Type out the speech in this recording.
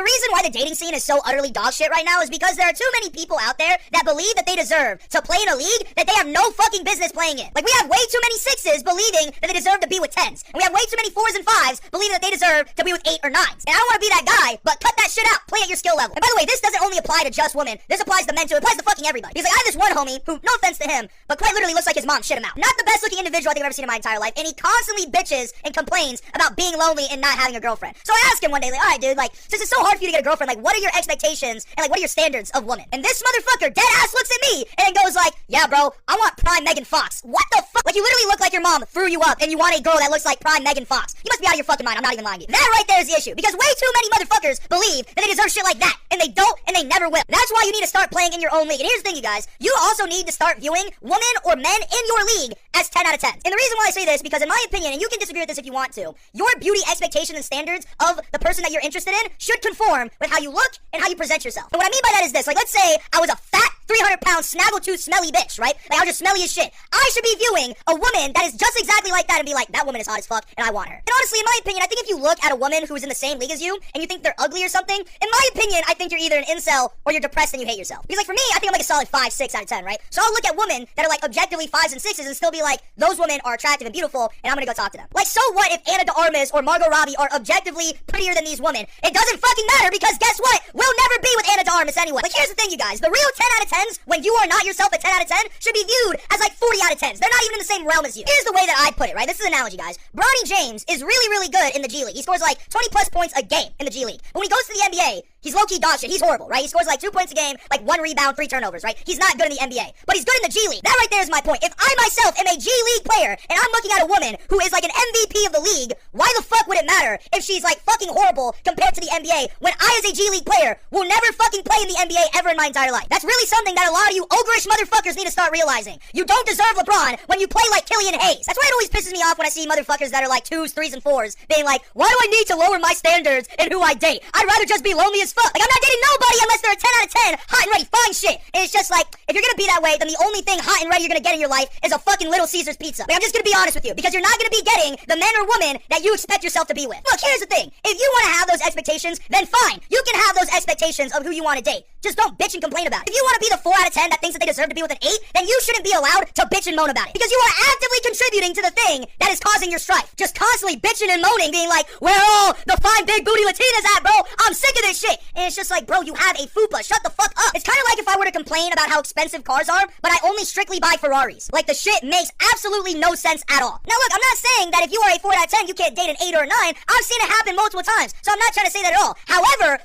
The reason why the dating scene is so utterly dog shit right now is because there are too many people out there that believe that they deserve to play in a league that they have no fucking business playing in. Like, we have way too many 6s believing that they deserve to be with 10s. And we have way too many 4s and 5s believing that they deserve to be with 8 or 9s. And I don't want to be that guy, but cut that shit out. Play at your skill level. And by the way, this doesn't only apply to just women. This applies to men too. It applies to fucking everybody. Because like, I have this one homie who, no offense to him, but quite literally looks like his mom shit him out. Not the best looking individual I think I've ever seen in my entire life. And he constantly bitches and complains about being lonely and not having a girlfriend. So I asked him one day, like, alright dude, like, since it's so hard for you to get a girlfriend, like, what are your expectations and like, what are your standards of women? And this motherfucker dead ass looks at me and goes like, yeah bro, I want prime Megan Fox. What the fuck? Like, you literally look like your mom threw you up and you want a girl that looks like prime Megan Fox. You must be out of your fucking mind. I'm not even lying to you. That right there is the issue. Because way too many motherfuckers believe that they deserve shit like that. And they don't, and they never will. That's why you need to start playing in your own league. And here's the thing, you guys. You also need to start viewing women or men in your league as 10 out of 10. And the reason why I say this, because in my opinion, and you can disagree with this if you want to, your beauty expectations and standards of the person that you're interested in should conform with how you look and how you present yourself. And what I mean by that is this. Like, let's say I was a fat 300-pound snaggletooth smelly bitch, right? Like, I was just smelly as shit. I should be viewing a woman that is just exactly like that and be like, that woman is hot as fuck and I want her. And honestly, in my opinion, I think if you look at a woman who is in the same league as you and you think they're ugly or something, in my opinion, I think you're either an incel or you're depressed and you hate yourself. Because like for me, I think I'm like a solid 5, 6 out of 10, right? So I'll look at women that are like objectively 5s and 6s and still be like, those women are attractive and beautiful and I'm gonna go talk to them. Like, so what if Anna de Armas or Margot Robbie are objectively prettier than these women? It doesn't fucking matter because guess what? We'll never be with Anna de Armas anyway. Like, here's the thing, you guys. The real 10 out of 10s, when you are not yourself a 10 out of 10, should be viewed as like 40 out of 10s. They're not even in the same realm as you. Here's the way that I put it, right? This is an analogy, guys. Bronny James is really, really good in the G League. He scores like 20 plus points a game in the G League. But when he goes to the NBA, he's low-key dog shit. He's horrible, right? He scores like 2 points a game, like 1 rebound, 3 turnovers, right? He's not good in the NBA, but he's good in the G League. That right there is my point. If I myself am a G League player and I'm looking at a woman who is like an MVP of the league, why the fuck would it matter if she's like fucking horrible compared to the NBA when I as a G League player will never fucking play in the NBA ever in my entire life? That's really something that a lot of you ogreish motherfuckers need to start realizing. You don't deserve LeBron when you play like Killian Hayes. That's why it always pisses me off when I see motherfuckers that are like 2s, 3s, and 4s being like, why do I need to lower my standards in who I date? I'd rather just be lonely as fuck. Like, I'm not dating nobody unless they're a 10 out of 10, hot and ready, fine shit. And it's just like, if you're gonna be that way, then the only thing hot and ready you're gonna get in your life is a fucking Little Caesars pizza. Like, I'm just gonna be honest with you, because you're not gonna be getting the men or women that you expect yourself to be with. Look, here's the thing. If you wanna have those expectations, then fine. You can have those expectations of who you wanna date. Just don't bitch and complain about it. If you wanna be the 4 out of 10 that thinks that they deserve to be with an 8, then you shouldn't be allowed to bitch and moan about it. Because you are actively contributing to the thing that is causing your strife. Just constantly bitching and moaning, being like, where are all the fine big booty Latinas at, bro? I'm sick of this shit. And it's just like, bro, you have a fupa. Shut the fuck up. It's kind of like if I were to complain about how expensive cars are, but I only strictly buy Ferraris. Like, the shit makes absolutely no sense at all. Now look, I'm not saying that if you are a 4 out of 10, you can't date an 8 or a 9. I've seen it happen multiple times. So I'm not trying to say that at all. However,